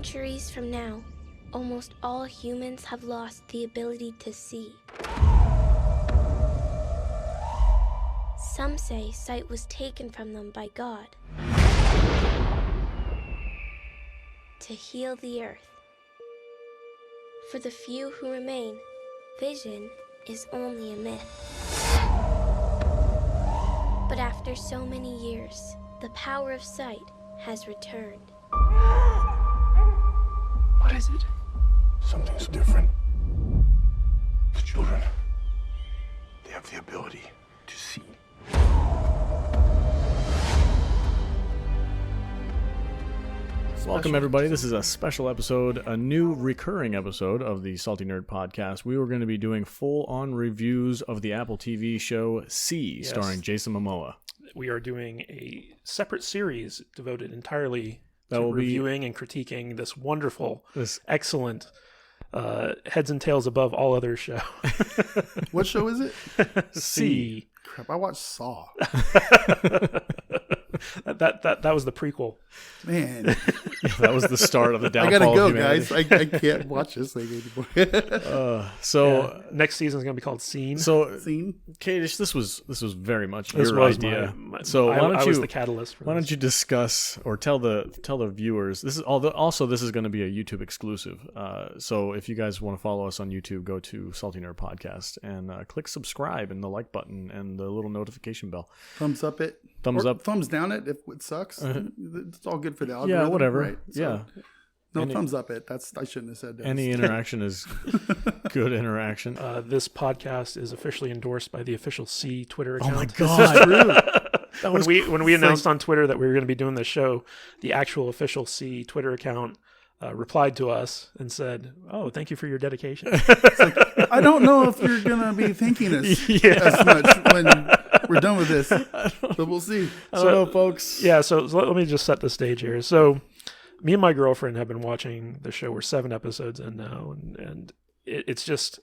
centuries from now, almost all humans have lost the ability to see. Some say sight was taken from them by God to heal the earth. For the few who remain, vision is only a myth. But after so many years, the power of sight has returned. What is it? Something's different. The children, they have the ability to see. Welcome, everybody. This is a special episode, a new recurring episode of the Salty Nerd Podcast. We were going to be doing full-on reviews of the Apple TV show C, starring Jason Momoa. We are doing a separate series devoted entirely to reviewing and critiquing this wonderful, excellent, heads and tails above all other show. What show is it? C. Crap, I watched Saw. That was the prequel. Man. That was the start of the downfall. I gotta go, of humanity. guys. I can't watch this thing anymore. Next season is going to be called Scene. So, Scene? Kadish, this was very much your idea. I was the catalyst. Why don't you discuss or tell the viewers? This is going to be a YouTube exclusive. So if you guys want to follow us on YouTube, go to Salty Nerd Podcast and click subscribe and the like button and the little notification bell. Thumbs up it. Thumbs up. Thumbs down it if it sucks. It's all good for the algorithm. Yeah, whatever. Right? So, No, thumbs up it. I shouldn't have said that. Any interaction is good interaction. This podcast is officially endorsed by the official C Twitter account. Oh my God. When we announced on Twitter that we were going to be doing this show, the actual official C Twitter account replied to us and said, "Oh, thank you for your dedication." I don't know if you're going to be thinking as much when we're done with this, but we'll see. I don't know, folks. Yeah, so let me just set the stage here. So me and my girlfriend have been watching the show. We're 7 episodes in now, and it's just,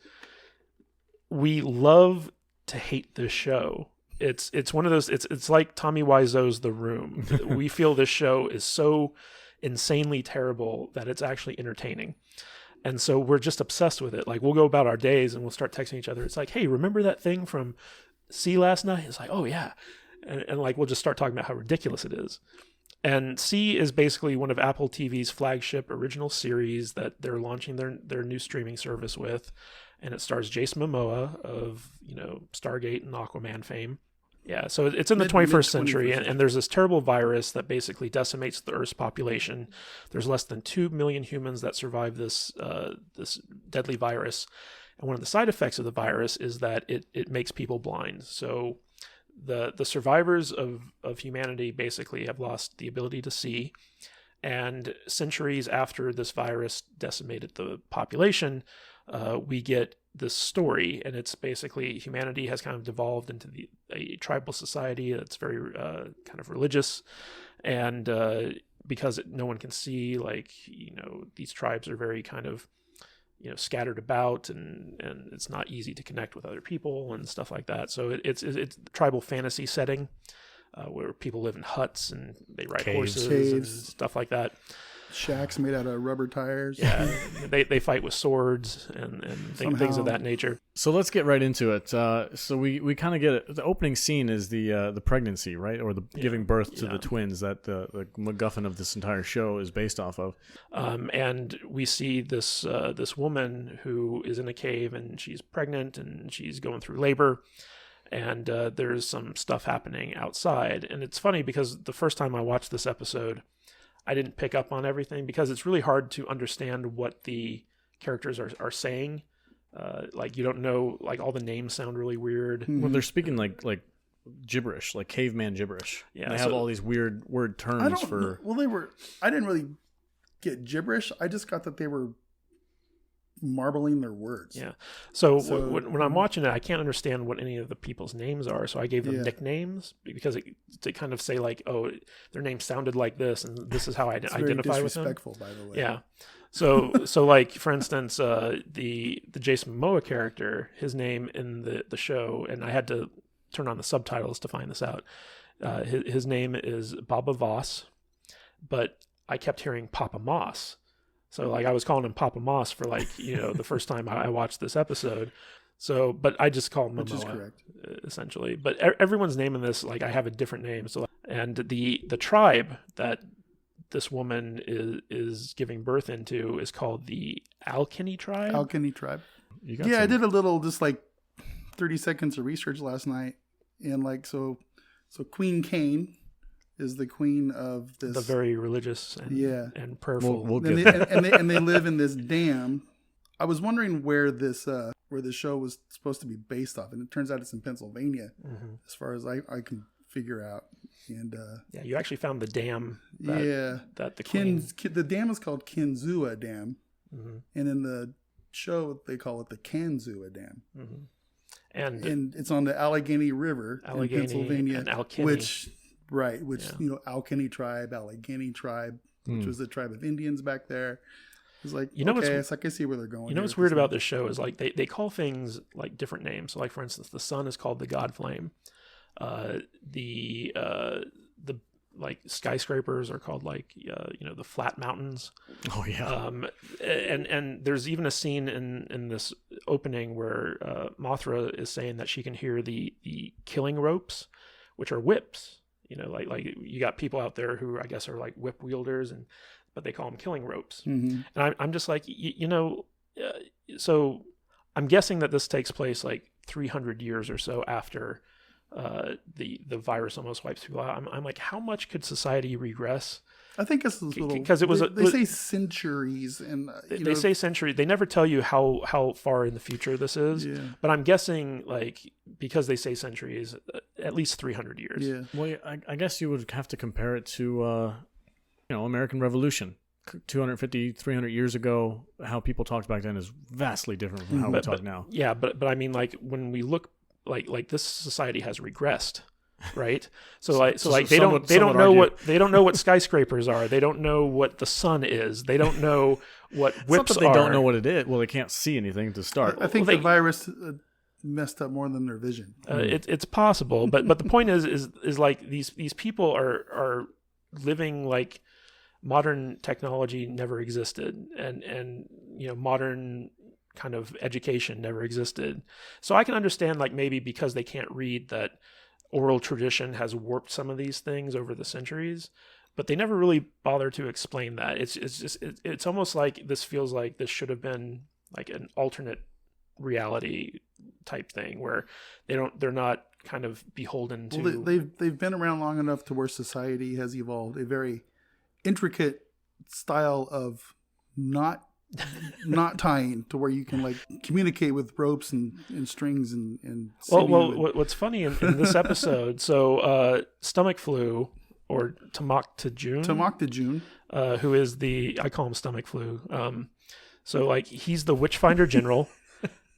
we love to hate this show. It's one of those, it's like Tommy Wiseau's The Room. We feel this show is so insanely terrible that it's actually entertaining. And so we're just obsessed with it. Like, we'll go about our days and we'll start texting each other. It's like, hey, remember that thing from C last night? It's like, oh yeah. And like, we'll just start talking about how ridiculous it is. And C is basically one of Apple TV's flagship original series that they're launching their new streaming service with. And it stars Jason Momoa of, Stargate and Aquaman fame. Yeah, so it's in the 21st century, and there's this terrible virus that basically decimates the Earth's population. There's less than 2 million humans that survive this deadly virus. And one of the side effects of the virus is that it makes people blind. So the survivors of humanity basically have lost the ability to see. And centuries after this virus decimated the population, we get this story, and it's basically humanity has kind of devolved into a tribal society that's very kind of religious, and because no one can see, these tribes are very kind of scattered about, and it's not easy to connect with other people and stuff like that. So it's tribal fantasy setting where people live in huts and they ride horses and stuff like that. Shacks made out of rubber tires. Yeah, they fight with swords and things of that nature. So let's get right into it. So we kind of get it. The opening scene is the pregnancy, right, or the giving birth to the twins that the MacGuffin of this entire show is based off of. And we see this woman who is in a cave, and she's pregnant and she's going through labor. And there's some stuff happening outside. And it's funny because the first time I watched this episode, I didn't pick up on everything because it's really hard to understand what the characters are saying. You don't know, all the names sound really weird. Well, they're speaking like gibberish, like caveman gibberish. Yeah, and they have all these weird word terms for. Well, I didn't really get gibberish. I just got that they were marbling their words. Yeah. So when I'm watching it, I can't understand what any of the people's names are. So I gave them nicknames because to kind of say their name sounded like this, and this is how I identify with them. Very disrespectful, by the way. Yeah. So for instance, the Jason Momoa character, his name in the show, and I had to turn on the subtitles to find this out. His name is Baba Voss, but I kept hearing Papa Moss. So like I was calling him Papa Moss for like, the first time I watched this episode. So, but I just call him Momoa, Which is correct. essentially. But everyone's name in this, like I have a different name. So, and the tribe that this woman is giving birth into is called the Alkene tribe. Alkene tribe. Yeah, I did a little, just like 30 seconds of research last night, and like so Queen Cain is the queen of this. The very religious and prayerful. We'll and, get and they live in this dam. I was wondering where this show was supposed to be based off, and it turns out it's in Pennsylvania, as far as I can figure out. And you actually found the dam. That the queen. The dam is called Kinzua Dam, and in the show they call it the Kanzua Dam. And it's on the Allegheny River in Pennsylvania, and Alkene. which Alkene tribe, Allegheny tribe, which was the tribe of Indians back there. It's like, so I can see where they're going. What's weird about this show is like they call things like different names. So like for instance, the sun is called the GodFlame. The like skyscrapers are called like the flat mountains. Oh yeah. And there's even a scene in this opening where Mothra is saying that she can hear the killing ropes, which are whips. Like you got people out there who I guess are like whip wielders, but they call them killing ropes. And I'm just like, so I'm guessing that this takes place like 300 years or so after the virus almost wipes people out. I'm like, how much could society regress? I think it's little, because it was they say centuries, and they say centuries. They never tell you how far in the future this is. Yeah. But I'm guessing like because they say centuries, at least 300 years. Yeah. Well, I guess you would have to compare it to American Revolution. 250, 300 years ago, how people talked back then is vastly different from how we talk now. Yeah, but I mean, like when we look, like this society has regressed, right? So they don't know what skyscrapers are. They don't know what the sun is. They don't know what whips they don't know what it is. Well, they can't see anything to start. I think the virus messed up more than their vision. It's possible, but the point is like these people are living like modern technology never existed, and modern kind of education never existed. So I can understand like maybe because they can't read that oral tradition has warped some of these things over the centuries, but they never really bother to explain that. It's almost like this feels like this should have been like an alternate reality type thing where they're not kind of beholden to. Well, they've been around long enough to where society has evolved a very intricate style of not tying to where you can like communicate with ropes and strings and what's funny in this episode, so Stomach Flu or Tamaktajun, who is I call him Stomach Flu, so like he's the Witchfinder General.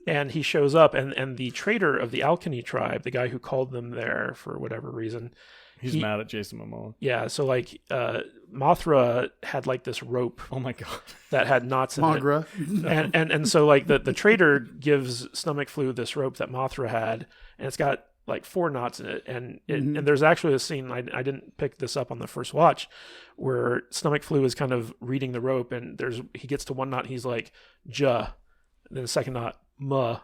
And he shows up, and the traitor of the Alkene tribe, the guy who called them there for whatever reason, he's mad at Jason Momoa. Yeah, so like Mothra had like this rope. Oh my god, that had knots in Mogra. it. And so like the traitor gives Stomach Flu this rope that Mothra had, and it's got like 4 knots in it. And and there's actually a scene, I didn't pick this up on the first watch, where Stomach Flu is kind of reading the rope, and he gets to one knot, he's like ja, and then the second knot ma,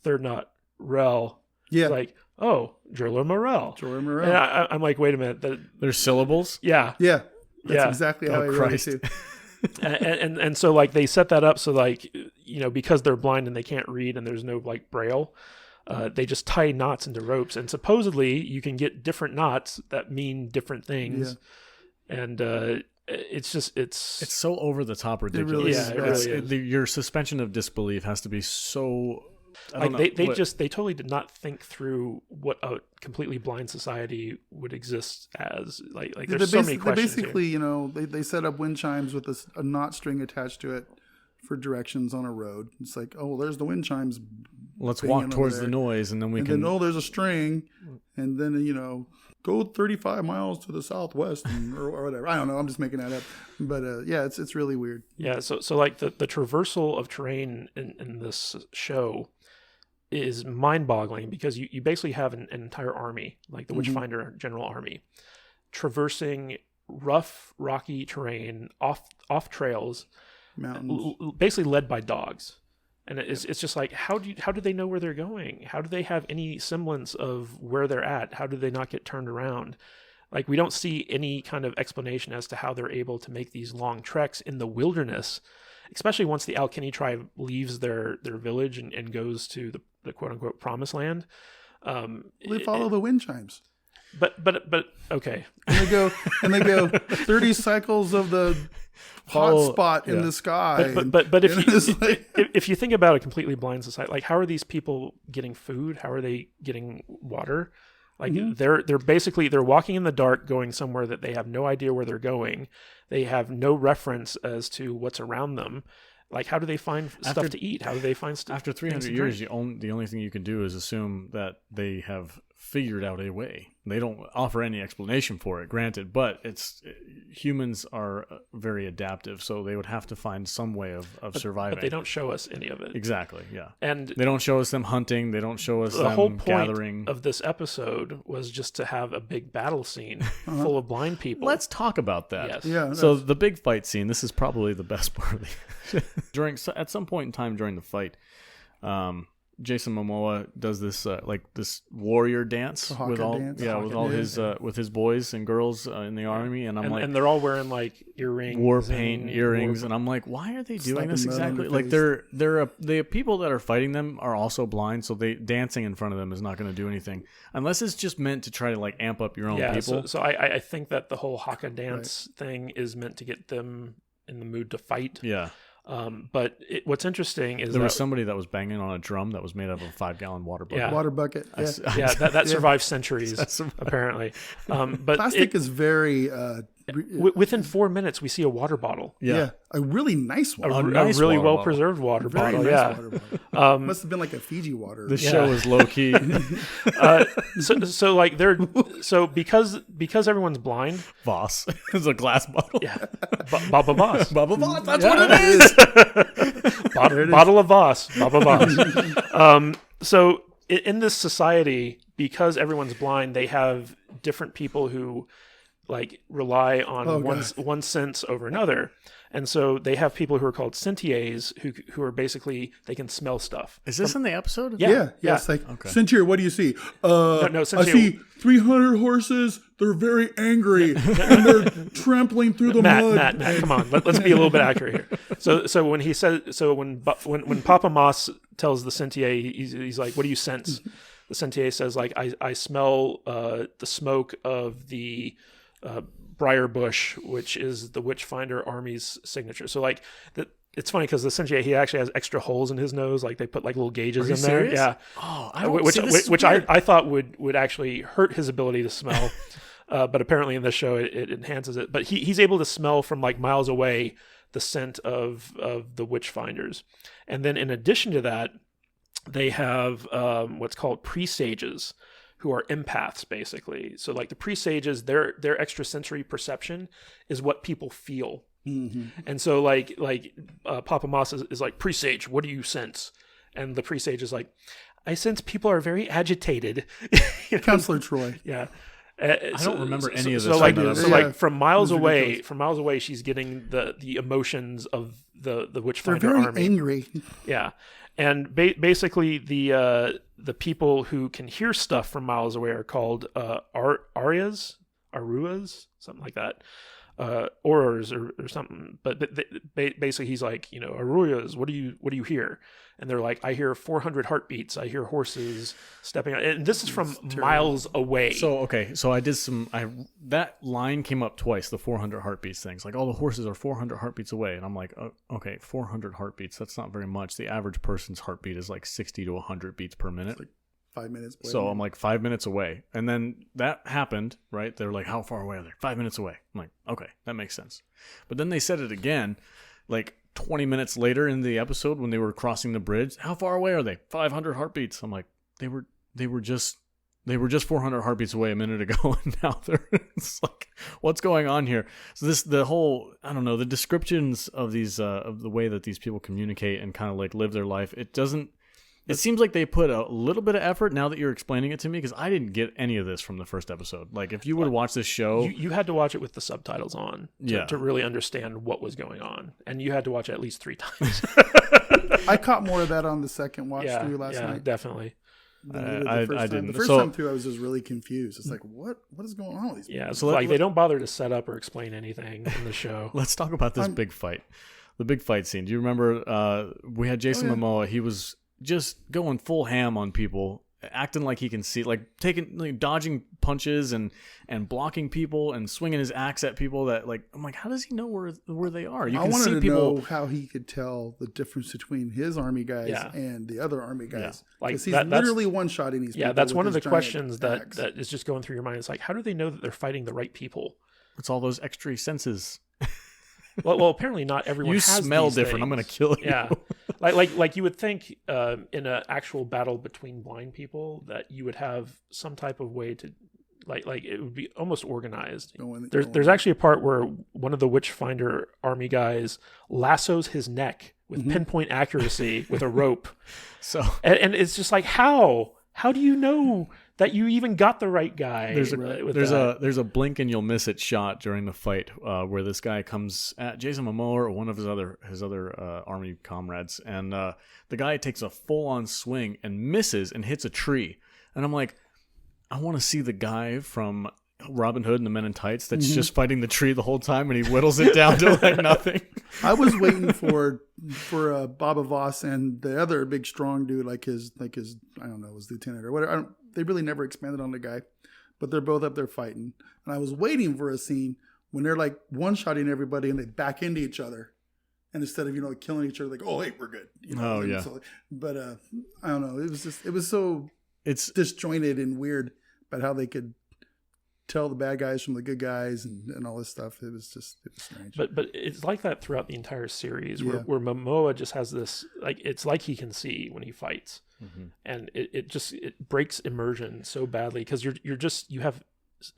third knot rel. Yeah. It's like, oh, Driller Morel. And I'm like, wait a minute. There's syllables? Yeah. That's exactly how I read it too. and so like they set that up so like, because they're blind and they can't read and there's no like braille, they just tie knots into ropes, and supposedly you can get different knots that mean different things. Yeah. And it's so over the top ridiculous. It really is. Your suspension of disbelief has to be so. They totally did not think through what a completely blind society would exist as. Like there's so many questions. Basically, they set up wind chimes with a knot string attached to it for directions on a road. It's like, oh, well, there's the wind chimes. Let's walk towards the noise, and then we can. Then, there's a string, and then go 35 miles to the southwest or whatever. I don't know. I'm just making that up. But it's really weird. Yeah. So like the traversal of terrain in this show is mind-boggling, because you basically have an entire army, like the Witchfinder General Army, traversing rough, rocky terrain off trails, Mountains. basically led by dogs. And it's just like, how do they know where they're going? How do they have any semblance of where they're at? How do they not get turned around? Like, we don't see any kind of explanation as to how they're able to make these long treks in the wilderness, especially once the Alkini tribe leaves their village and goes to the quote unquote promised land. They follow the wind chimes. But okay. And they go 30 cycles of the hot spot in the sky. But if you think about a completely blind society, like, how are these people getting food? How are they getting water? Like, they're walking in the dark, going somewhere that they have no idea where they're going. They have no reference as to what's around them. Like, how do they find stuff to eat? How do they find stuff? After 300 years, the only thing you can do is assume that they have figured out a way. They don't offer any explanation for it, granted, but humans are very adaptive, so they would have to find some way of surviving. But they don't show us any of it. Exactly, yeah. And they don't show us them hunting. They don't show us the them whole point gathering. of this episode was just to have a big battle scene full of blind people. Let's talk about that. Yes. Yeah. So the big fight scene. This is probably the best part of the at some point in time during the fight, Jason Momoa does this this warrior dance with his boys and girls in the army, and and they're all wearing like earrings, war paint earrings, and I'm like, why are they doing this exactly? Like the people that are fighting them are also blind, so dancing in front of them is not going to do anything unless it's just meant to try to like amp up your own people. So I think that the whole haka dance thing is meant to get them in the mood to fight. Yeah. But what's interesting is there was somebody that was banging on a drum that was made out of a 5-gallon water bucket. Yeah. Water bucket. Yeah, that survived centuries, apparently. But plastic is very... within 4 minutes, we see a water bottle. Yeah. A really nice one. A really well-preserred water bottle. Nice Yeah. water bottle. Must have been like a Fiji water. The show is low-key. So because everyone's blind... Voss. It's a glass bottle. Yeah. Baba Voss. Baba Voss. That's what it is. Bottle of Voss. Baba Voss. So in this society, because everyone's blind, they have different people who like rely on one sense over another. And so they have people who are called sentiers who are basically, they can smell stuff. Is this in the episode? Yeah. It's like, Sentier, what do you see? No, I see 300 horses. They're very angry and they're trampling through the mud. Matt, come on. Let's be a little bit accurate here. So when he says, when Papa Moss tells the sentier, he's like, what do you sense? The sentier says, like, I smell the smoke of the briar bush, which is the Witchfinder Army's signature. So like it's funny because the sentier, he actually has extra holes in his nose, like they put like little gauges in there. Serious? Yeah. Oh, which I thought would actually hurt his ability to smell, but apparently in this show it enhances it. But he's able to smell from like miles away the scent of the Witchfinders, and then in addition to that, they have what's called presages, who are empaths, basically. So like the presages, their extrasensory perception is what people feel. Mm-hmm. And so like Papa Moss is like, presage, what do you sense? And the presage is like, I sense people are very agitated. Counselor Troy. Yeah. I don't remember any of this. Like from miles away, she's getting the emotions of the Witchfinder They're very army. Angry. Yeah. And basically, the people who can hear stuff from miles away are called Aruas, something like that, Aurors or something. But basically, he's like, Aruas, what do you hear? And they're like, I hear 400 heartbeats. I hear horses stepping out. And this is from miles away. So I did that line came up twice, the 400 heartbeats things. Like, all the horses are 400 heartbeats away. And I'm like, okay, 400 heartbeats. That's not very much. The average person's heartbeat is like 60 to 100 beats per minute. It's like 5 minutes. So I'm like 5 minutes away. And then that happened, right? They're like, how far away are they? 5 minutes away. I'm like, okay, that makes sense. But then they said it again, like 20 minutes later in the episode when they were crossing the bridge. How far away are they? 500 heartbeats. I'm like, they were just 400 heartbeats away a minute ago, and now it's like, what's going on here? So the descriptions of these of the way that these people communicate and kind of like live their life, it doesn't It seems like they put a little bit of effort now that you're explaining it to me, because I didn't get any of this from the first episode. Like, if you would watch this show... You had to watch it with the subtitles on Yeah. to really understand what was going on. And you had to watch it at least 3 times. I caught more of that on the second watch through last night. Definitely. I didn't. The first time through, I was just really confused. It's like, what is going on with these people? Yeah, so they don't bother to set up or explain anything in the show. Let's talk about this big fight. The big fight scene. Do you remember we had Jason Momoa? He was just going full ham on people, acting like he can see, like dodging punches and blocking people and swinging his axe at people. That, like, I'm like, how does he know where they are? I wanted to know how he could tell the difference between his army guys and the other army guys. Because he's literally one-shotting these people. Yeah, that's one of the questions that is just going through your mind. It's like, how do they know that they're fighting the right people? It's all those extra senses. Well, apparently not everyone you has smell these different. things. I'm going to kill you. Yeah. Like you would think in an actual battle between blind people that you would have some type of way to like it would be almost organized. There's actually a part where one of the Witchfinder army guys lassos his neck with pinpoint accuracy with a rope. So and it's just like, how do you know that you even got the right guy? There's a blink and you'll miss it shot during the fight where this guy comes at Jason Momoa or one of his other army comrades, and the guy takes a full on swing and misses and hits a tree. And I'm like, I want to see the guy from Robin Hood and the Men in Tights that's just fighting the tree the whole time, and he whittles it down to like nothing. I was waiting for Baba Voss and the other big strong dude, like his I don't know, his lieutenant or whatever. They really never expanded on the guy, but they're both up there fighting. And I was waiting for a scene when they're like one-shotting everybody and they back into each other, and instead of killing each other, like, oh hey, we're good. But I don't know. It was so disjointed and weird about how they could tell the bad guys from the good guys and all this stuff. It was strange. But it's like that throughout the entire series where Momoa just has this, like, it's like he can see when he fights. And it breaks immersion so badly because you have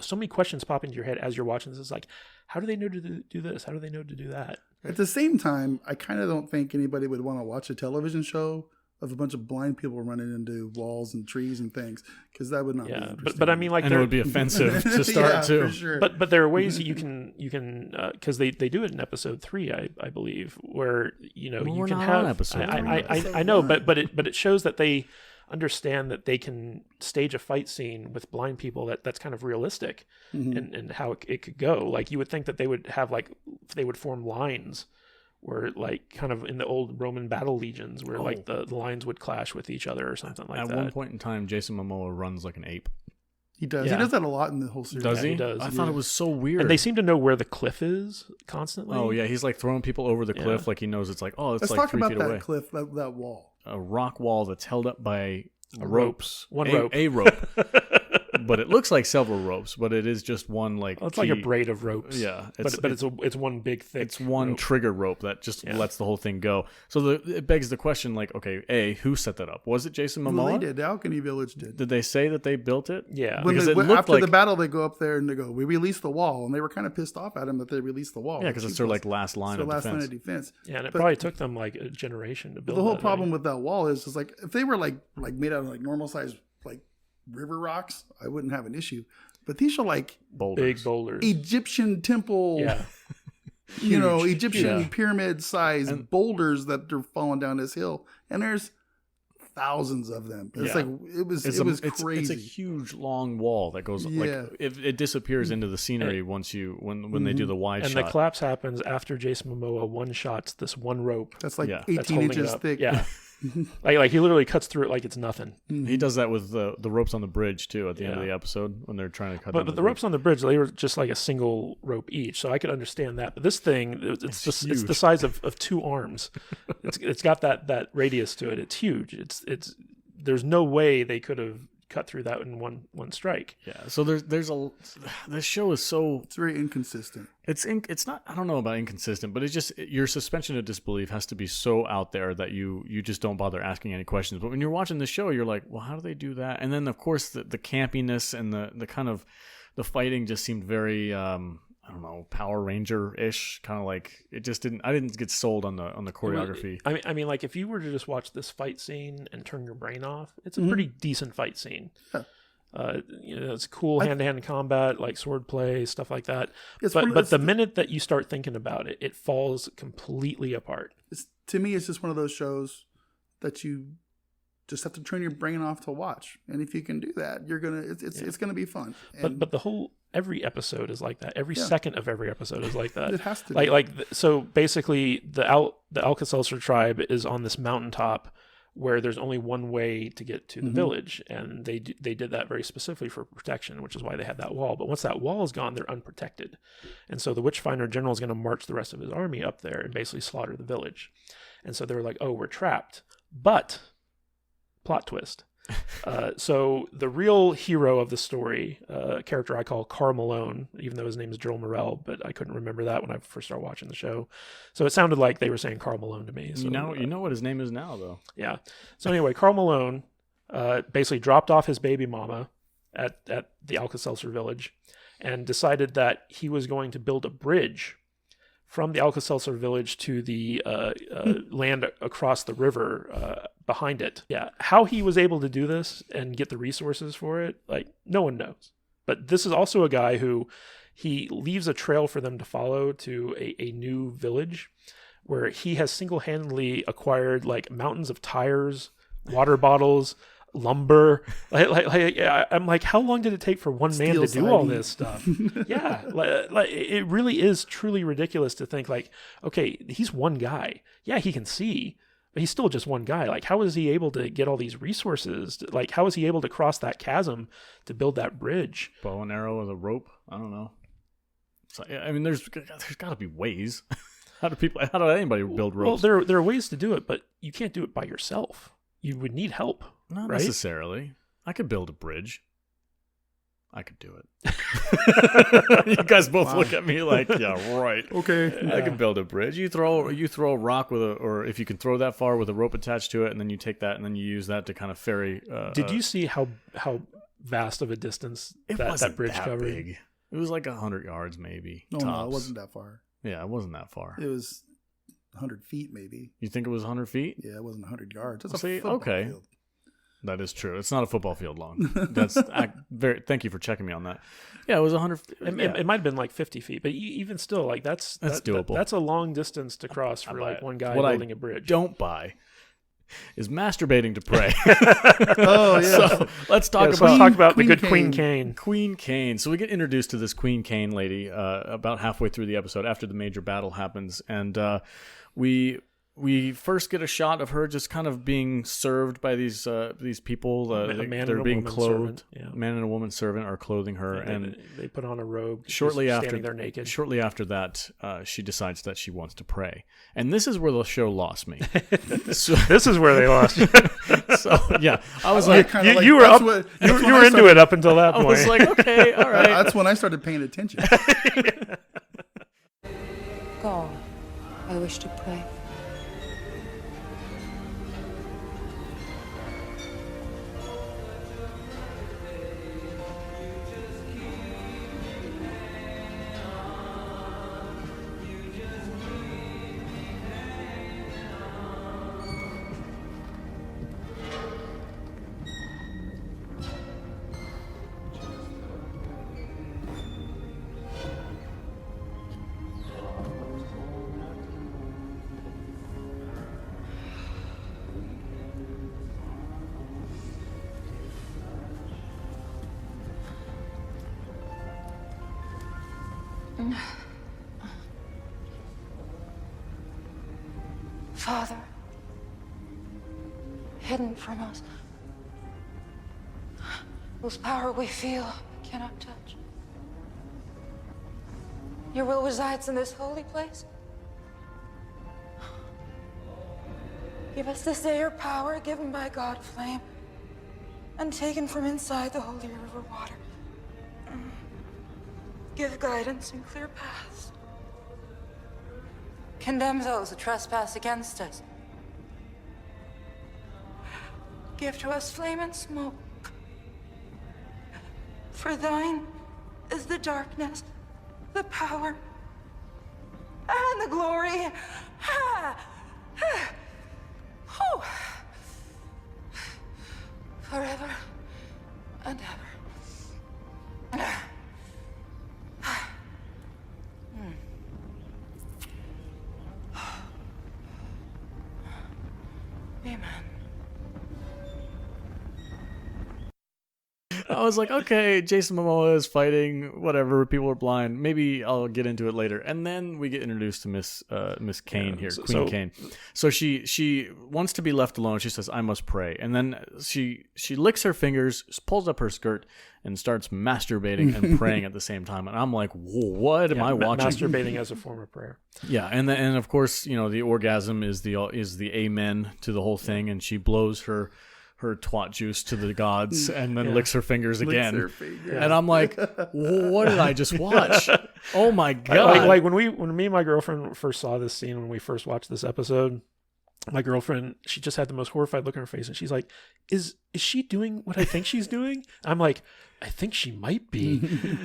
so many questions pop into your head as you're watching this. It's like, how do they know to do this? How do they know to do that? At the same time, I kind of don't think anybody would want to watch a television show of a bunch of blind people running into walls and trees and things, because that would not be interesting. But I mean, like, and it would be offensive to start too. For sure. But there are ways that you can because they do it in episode 3, I believe, where you can have episode 3. I know, but it shows that they understand that they can stage a fight scene with blind people that's kind of realistic and how it could go. Like, you would think that they would have they would form lines where, like, kind of in the old Roman battle legions where like the lines would clash with each other or something like that. At one point in time, Jason Momoa runs like an ape. He does. Yeah. He does that a lot in the whole series. Does he? He does. I thought it was so weird. And they seem to know where the cliff is constantly. Oh yeah, he's like throwing people over the cliff like he knows it's like, it's Let's like talk 3 about feet that away. cliff, that wall. A rock wall that's held up by ropes. One rope. A rope. But it looks like several ropes, but it is just one, like, it's like a braid of ropes. Yeah, but it's one big thick. It's one rope. trigger rope that just lets the whole thing go. So it begs the question, like, okay, who set that up? Was it Jason Momoa? Well, they did. The Alchemy Village did. Did they say that they built it? Yeah. When Because they, it looked after like- the battle, they go up there and they go, "We released the wall," and they were kind of pissed off at him that they released the wall. Yeah, because it's their like last line of last defense. line of defense. Yeah, and it But probably took them like a generation to build. the whole that, problem right? with that wall is like, if they were like made out of like normal size like river rocks, I wouldn't have an issue. But these are like Boulders. big boulders. Egyptian temple, Yeah. Egyptian pyramid size boulders that are falling down this hill, and there's thousands of them. It's like it was crazy. It's a huge long wall that goes like it disappears into the scenery once when they do the wide And shot. the collapse happens after Jason Momoa one-shots this one rope. That's like Yeah. 18 that's holding inches it up. thick. Yeah. like he literally cuts through it like it's nothing. He does that with the ropes on the bridge too at the end of the episode when they're trying to cut. But the ropes on the bridge, they were just like a single rope each, so I could understand that. But this thing, it's the size of 2 arms. It's got that radius to it. It's huge. It's there's no way they could have cut through that in one strike. Yeah. So this show is so It's very inconsistent. it's not, I don't know about inconsistent, but it's just your suspension of disbelief has to be so out there that you just don't bother asking any questions. But when you're watching the show, you're like, well, how do they do that? And then of course the campiness and the kind of the fighting just seemed very I don't know, Power Ranger ish, kind of like it just didn't. I didn't get sold on the choreography. I mean, like if you were to just watch this fight scene and turn your brain off, it's a pretty decent fight scene. Yeah. It's cool hand-to-hand combat, like sword play, stuff like that. But the minute that you start thinking about it, it falls completely apart. To me, it's just one of those shows that you just have to turn your brain off to watch, and if you can do that, it's gonna be fun. And But every episode is like that. Every second of every episode is like that. It has to be. So basically, the Alka-Seltzer tribe is on this mountaintop where there's only one way to get to the village, and they did that very specifically for protection, which is why they had that wall. But once that wall is gone, they're unprotected, and so the Witchfinder General is going to march the rest of his army up there and basically slaughter the village. And so they were like, "Oh, we're trapped." But plot twist. So the real hero of the story, a character I call Karl Malone, even though his name is Joel Morrell, but I couldn't remember that when I first started watching the show. So it sounded like they were saying Karl Malone to me. So, you know what his name is now, though. Yeah. So anyway, Karl Malone basically dropped off his baby mama at the Alka-Seltzer village and decided that he was going to build a bridge from the Alka-Seltzer village to the land across the river behind it. Yeah, how he was able to do this and get the resources for it, like, no one knows. But this is also a guy who, he leaves a trail for them to follow to a new village where he has single-handedly acquired, like, mountains of tires, water bottles, lumber. I'm like, how long did it take for one man to do all this stuff? Yeah, like it really is truly ridiculous to think, like, okay, he's one guy. Yeah, he can see, but he's still just one guy. Like, how is he able to get all these resources? Like, how is he able to cross that chasm to build that bridge? Bow and arrow with a rope? I don't know. So, I mean, there's got to be ways. How do anybody build ropes? Well, there are ways to do it, but you can't do it by yourself. You would need help. Not right? necessarily. I could build a bridge. I could do it. You guys both look at me like, yeah, right. Okay. I can build a bridge. You throw a rock or if you can throw that far with a rope attached to it, and then you take that and then you use that to kind of ferry. Did you see how vast of a distance that bridge covered? Big. It was like 100 yards, maybe. No, tops. it wasn't that far. Yeah, it wasn't that far. It was 100 feet, maybe. You think it was 100 feet? Yeah, it wasn't 100 yards. That's See, a football okay. field. That is true. It's not a football field long. Thank you for checking me on that. Yeah, it was 100. It might have been like 50 feet, but even still, like that's doable. That's a long distance to cross for like one guy building a bridge. Don't buy is masturbating to pray. Oh yeah. So let's talk about the good Queen Queen Cain. Queen Cain. So we get introduced to this Queen Cain lady about halfway through the episode after the major battle happens, and we first get a shot of her just kind of being served by these people. They're being clothed. Yeah. A man and a woman servant are clothing her, and they put on a robe. Shortly after, standing there naked. Shortly after that, she decides that she wants to pray, and this is where the show lost me. This is where they lost you. So yeah, I was like, you were up. You were into it up until that point. I was like, okay, all right. That's when I started paying attention. Go on. I wish to pray. Father, hidden from us, whose power we feel but cannot touch. Your will resides in this holy place. Give us this day your power given by GodFlame and taken from inside the holy river water. Give guidance and clear paths. Condemn those who trespass against us. Give to us flame and smoke. For thine is the darkness, the power, and the glory. Whew. Forever and ever. Amen. I was like, okay, Jason Momoa is fighting whatever. People are blind. Maybe I'll get into it later. And then we get introduced to Miss Cain here, Queen Cain. So she wants to be left alone. She says, "I must pray." And then she licks her fingers, pulls up her skirt, and starts masturbating and praying at the same time. And I'm like, what am I watching? Masturbating as a form of prayer. Yeah, and of course, the orgasm is the amen to the whole thing, and she blows her twat juice to the gods and then licks her fingers again. And I'm like, what did I just watch? Oh my god! Like when me and my girlfriend first saw this scene, when we first watched this episode, my girlfriend, she just had the most horrified look on her face, and she's like, "Is she doing what I think she's doing?" I'm like, "I think she might be,"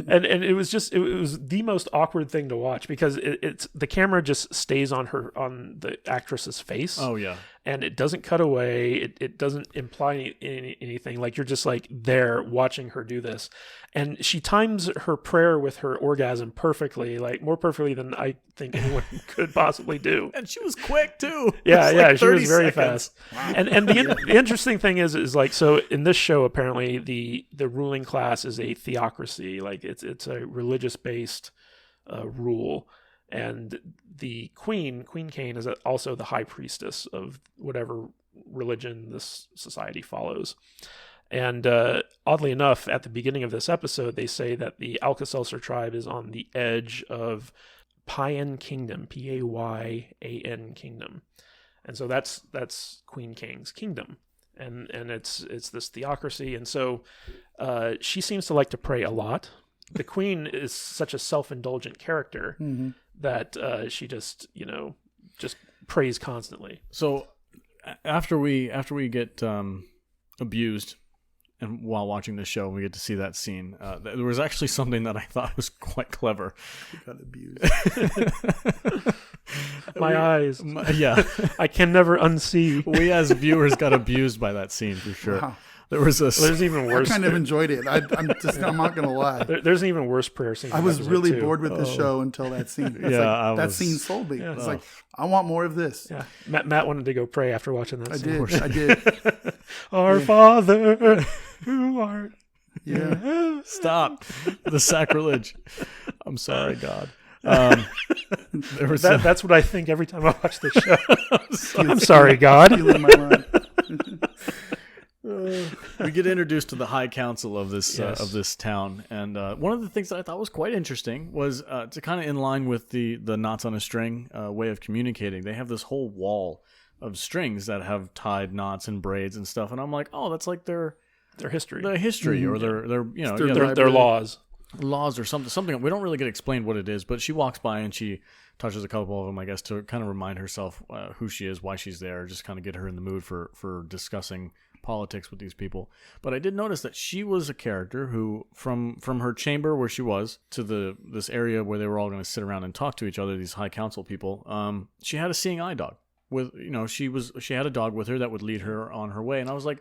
and it was the most awkward thing to watch because it's the camera just stays on the actress's face. Oh yeah. And it doesn't cut away. It doesn't imply anything. Like you're just like there watching her do this. And she times her prayer with her orgasm perfectly, like more perfectly than I think anyone could possibly do. And she was quick too. Yeah, she was very fast. Wow. And the interesting thing is like, so in this show, apparently the ruling class is a theocracy. Like it's a religious based rule. And the Queen Cain, is also the high priestess of whatever religion this society follows. And oddly enough, at the beginning of this episode, they say that the Alka-Seltzer tribe is on the edge of Payan Kingdom, Payyan Kingdom. And so that's Queen Cain's kingdom. And it's this theocracy. And so she seems to like to pray a lot. The Queen is such a self-indulgent character. Mm-hmm. That she just prays constantly. So after we get abused, and while watching the show, we get to see that scene. There was actually something that I thought was quite clever. We got abused. My eyes. Yeah, I can never unsee. We as viewers got abused by that scene for sure. Wow. There's even worse. I kind of enjoyed it. I'm not gonna lie. There's an even worse prayer scene. I was really bored with the show until that scene. That scene sold me. It's like, I want more of this. Yeah, Matt wanted to go pray after watching that scene. I did. Our Father, who art. Yeah. Stop the sacrilege. I'm sorry, God. That's what I think every time I watch this show. I'm sorry, God. Stealing my line. We get introduced to the High Council of this town, and one of the things that I thought was quite interesting was to kind of in line with the knots on a string way of communicating. They have this whole wall of strings that have tied knots and braids and stuff, and I'm like, oh, that's like their history, mm-hmm. or their laws or something. We don't really get explained what it is, but she walks by and she touches a couple of them, I guess, to kind of remind herself who she is, why she's there, just kind of get her in the mood for discussing politics with these people. But I did notice that she was a character who, from her chamber where she was to this area where they were all going to sit around and talk to each other, these high council people, she had a seeing eye dog. With she had a dog with her that would lead her on her way, and I was like,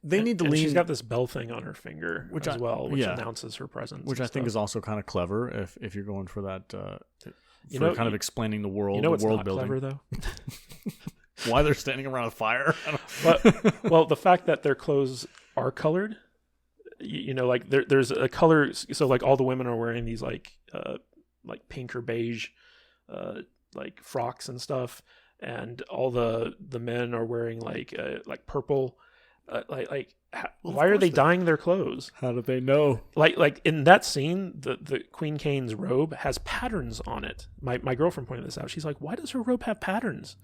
they need to lean. She's got this bell thing on her finger which announces her presence, which I think is also kind of clever if you're going for that. Kind of explaining the world. It's world not building. clever though. Why they're standing around a fire? Well, the fact that their clothes are colored, like there's a color. So like all the women are wearing these like pink or beige, like frocks and stuff, and all the men are wearing like purple. Why are they dyeing their clothes? How do they know? Like in that scene, the Queen Cain's robe has patterns on it. My girlfriend pointed this out. She's like, why does her robe have patterns?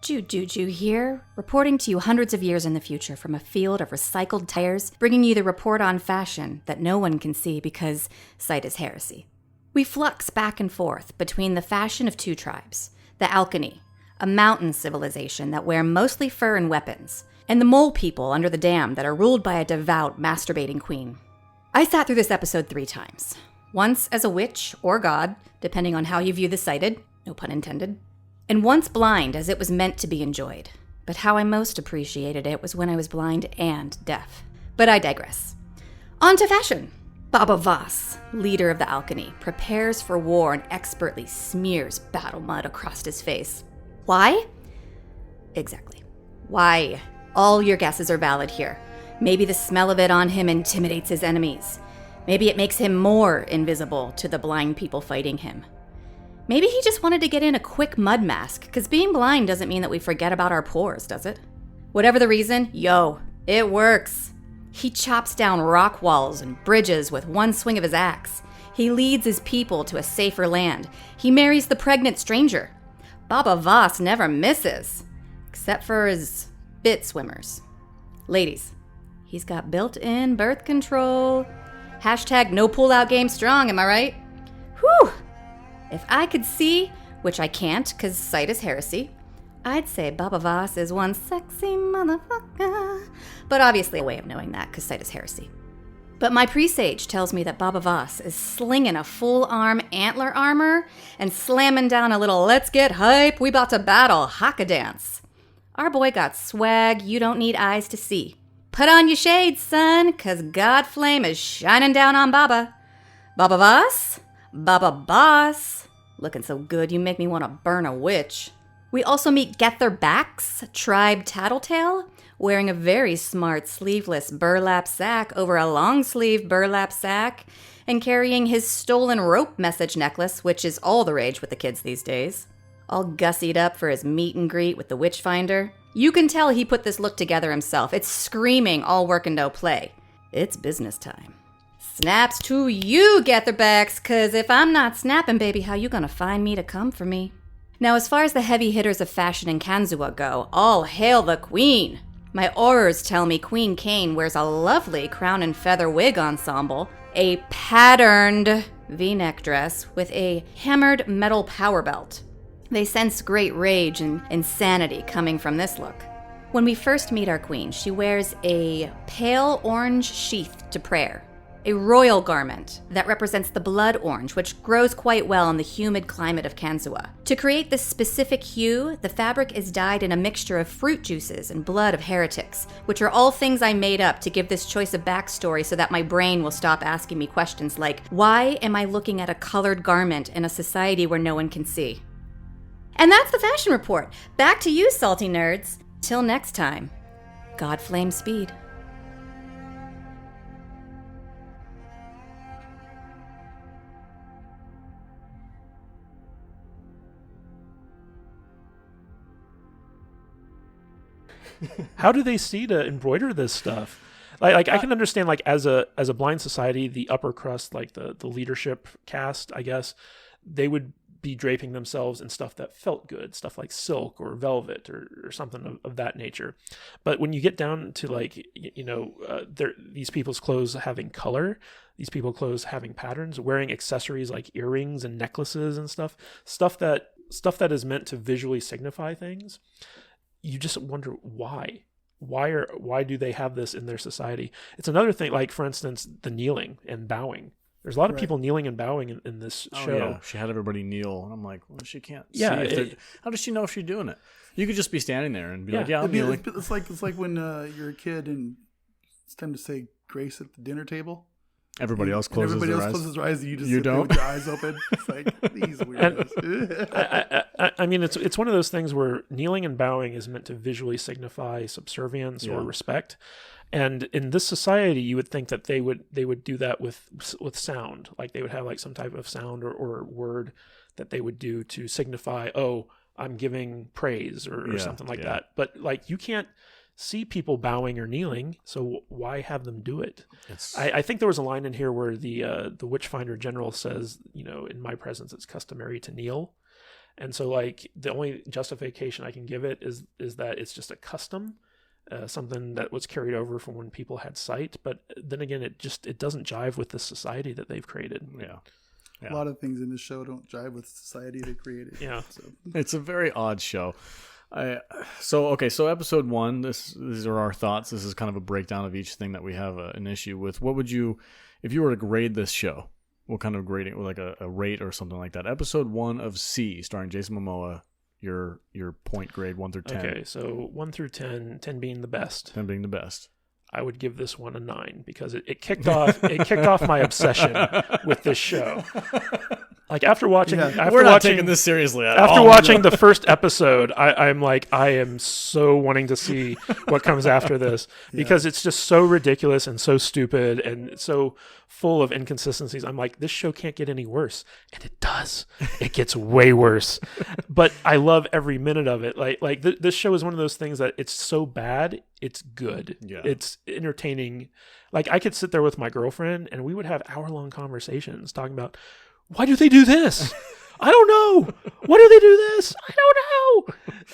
Juju here, reporting to you hundreds of years in the future from a field of recycled tires, bringing you the report on fashion that no one can see because sight is heresy. We flux back and forth between the fashion of two tribes, the Alkany, a mountain civilization that wear mostly fur and weapons, and the mole people under the dam that are ruled by a devout, masturbating queen. I sat through this episode 3 times. Once as a witch or god, depending on how you view the sighted, no pun intended, and once blind as it was meant to be enjoyed. But how I most appreciated it was when I was blind and deaf. But I digress. On to fashion. Baba Voss, leader of the Alchemy, prepares for war and expertly smears battle mud across his face. Why? Exactly. Why? All your guesses are valid here. Maybe the smell of it on him intimidates his enemies. Maybe it makes him more invisible to the blind people fighting him. Maybe he just wanted to get in a quick mud mask, because being blind doesn't mean that we forget about our pores, does it? Whatever the reason, it works. He chops down rock walls and bridges with one swing of his axe. He leads his people to a safer land. He marries the pregnant stranger. Baba Voss never misses, except for his bit swimmers. Ladies, he's got built-in birth control. Hashtag no pull-out game strong, am I right? Whew! If I could see, which I can't because sight is heresy, I'd say Baba Voss is one sexy motherfucker. But obviously a way of knowing that because sight is heresy. But my presage tells me that Baba Voss is slinging a full-arm antler armor and slamming down a little let's get hype, we about to battle haka dance. Our boy got swag you don't need eyes to see. Put on your shades, son, because GodFlame is shining down on Baba. Baba Voss? Baba Boss? Looking so good you make me want to burn a witch. We also meet Gether Bax, tribe Tattletale, wearing a very smart sleeveless burlap sack over a long-sleeve burlap sack, and carrying his stolen rope message necklace, which is all the rage with the kids these days. All gussied up for his meet and greet with the Witchfinder. You can tell he put this look together himself. It's screaming all work and no play. It's business time. Snaps to you, Getherbacks, cause if I'm not snapping, baby, how you gonna find me to come for me? Now, as far as the heavy hitters of fashion in Kanzua go, all hail the queen. My aurors tell me Queen Cain wears a lovely crown and feather wig ensemble, a patterned V-neck dress with a hammered metal power belt. They sense great rage and insanity coming from this look. When we first meet our queen, she wears a pale orange sheath to prayer, a royal garment that represents the blood orange, which grows quite well in the humid climate of Kanzua. To create this specific hue, the fabric is dyed in a mixture of fruit juices and blood of heretics, which are all things I made up to give this choice of backstory so that my brain will stop asking me questions like, why am I looking at a colored garment in a society where no one can see? And that's the fashion report. Back to you, salty nerds. Till next time, GodFlame speed. How do they see to embroider this stuff? Like I can understand, like as a blind society, the upper crust, like the leadership caste, I guess, they would be draping themselves in stuff that felt good, stuff like silk or velvet or something of that nature. But when you get down to like, these people's clothes having color, these people's clothes having patterns, wearing accessories like earrings and necklaces and stuff that is meant to visually signify things, you just wonder why. Why do they have this in their society? It's another thing, like for instance, the kneeling and bowing. There's a lot of people kneeling and bowing in this show. Yeah. She had everybody kneel, and I'm like, well, she can't see. How does she know if she's doing it? You could just be standing there and be like, yeah, I'm kneeling. It's like when you're a kid and it's time to say grace at the dinner table. Everybody else closes their eyes. Closes their eyes, and you just You sit there don't? with your eyes open. It's like, these weirdos. I mean, it's one of those things where kneeling and bowing is meant to visually signify subservience or respect. And in this society, you would think that they would do that with sound, like they would have like some type of sound or word that they would do to signify, oh, I'm giving praise or something like that. But like you can't see people bowing or kneeling, so why have them do it? I think there was a line in here where the Witchfinder General says, in my presence, it's customary to kneel. And so like the only justification I can give it is that it's just a custom. Something that was carried over from when people had sight, but then again, it doesn't jive with the society that they've created. Yeah. A lot of things in this show don't jive with society they created. Yeah. So. It's a very odd show. So episode 1, these are our thoughts. This is kind of a breakdown of each thing that we have an issue with. What would you, if you were to grade this show, what kind of grading, like a rate or something like that? Episode 1 of C, starring Jason Momoa, your point grade 1 through 10. Okay, so 1 through 10, 10 being the best. 10 being the best. I would give this one a 9 because it kicked off my obsession with this show. Like after watching, we're not taking this seriously at all. After watching the first episode, I'm like, I am so wanting to see what comes after this because it's just so ridiculous and so stupid and so full of inconsistencies. I'm like, this show can't get any worse, and it does. It gets way worse, but I love every minute of it. Like this show is one of those things that it's so bad, it's good. Yeah. It's entertaining. Like I could sit there with my girlfriend, and we would have hour-long conversations talking about, why do they do this? I don't know. Why do they do this? I don't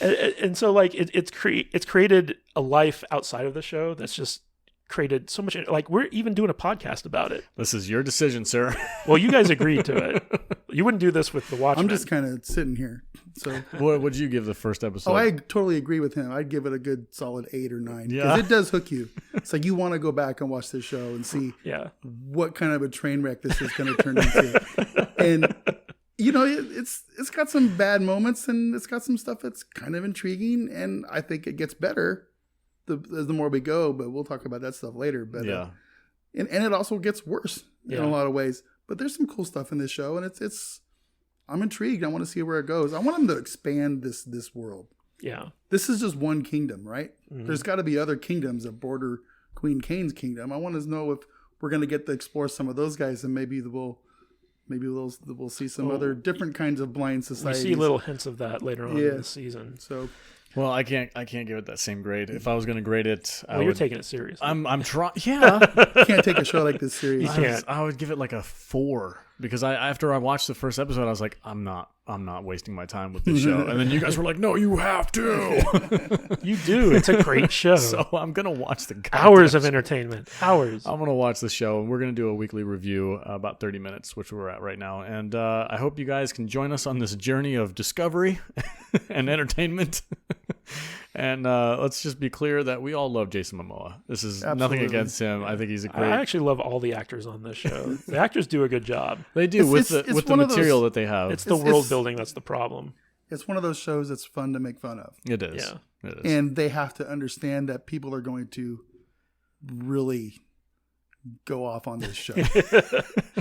know. And so like it's created a life outside of the show that's just created so much. Like we're even doing a podcast about it. This is your decision, sir. Well, you guys agreed to it. You wouldn't do this with the Watchmen. I'm just kind of sitting here. So what would you give the first episode? Oh, I totally agree with him. I'd give it a good solid 8 or 9 Yeah. because it does hook you. It's like you want to go back and watch this show and see what kind of a train wreck this is going to turn into. And you know, it's got some bad moments and it's got some stuff that's kind of intriguing, and I think it gets better as the more we go. But we'll talk about that stuff later. But and it also gets worse in a lot of ways. But there's some cool stuff in this show, and it's I'm intrigued. I want to see where it goes. I want them to expand this world. Yeah, this is just one kingdom, right? Mm-hmm. There's got to be other kingdoms that border Queen Cain's kingdom. I want to know if we're going to get to explore some of those guys, and maybe we'll see some other different kinds of blind societies. We see little hints of that later on in the season. So, well, I can't give it that same grade. If I was going to grade it, you're taking it seriously. I'm trying. Yeah, you can't take a show like this seriously. You can't. I would give it like a 4 because after I watched the first episode, I was like, I'm not wasting my time with this show. And then you guys were like, no, you have to. You do. It's a great show. So I'm gonna watch the hours of entertainment. Hours. I'm gonna watch the show, and we're gonna do a weekly review, about 30 minutes, which we're at right now. And I hope you guys can join us on this journey of discovery and entertainment. And let's just be clear that we all love Jason Momoa. This is nothing against him. I think he's a great. I actually love all the actors on this show. The actors do a good job. They do with the material that they have. It's the world building that's the problem. It's one of those shows that's fun to make fun of. It is. Yeah. It is. And they have to understand that people are going to really go off on this show.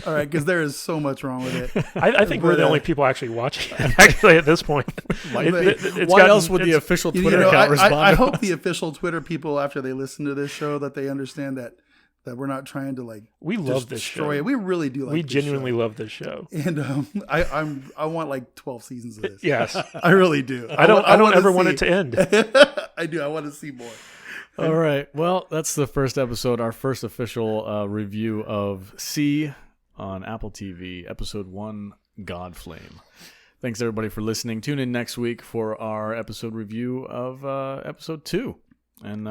All right, because there is so much wrong with it. I think we're the only people actually watching it, actually, at this point. Why else would the official Twitter account respond? I hope the official Twitter people, after they listen to this show, that they understand that we're not trying to we love this destroy show. it. We really do. We genuinely love this show, and I want like 12 seasons of this. Yes, I really do. I don't ever want it to end. I do. I want to see more. All right. Well, that's the first episode, our first official review of C on Apple TV, episode 1, GodFlame. Thanks, everybody, for listening. Tune in next week for our episode review of episode 2. And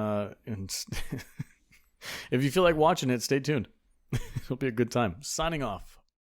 if you feel like watching it, stay tuned. It'll be a good time. Signing off.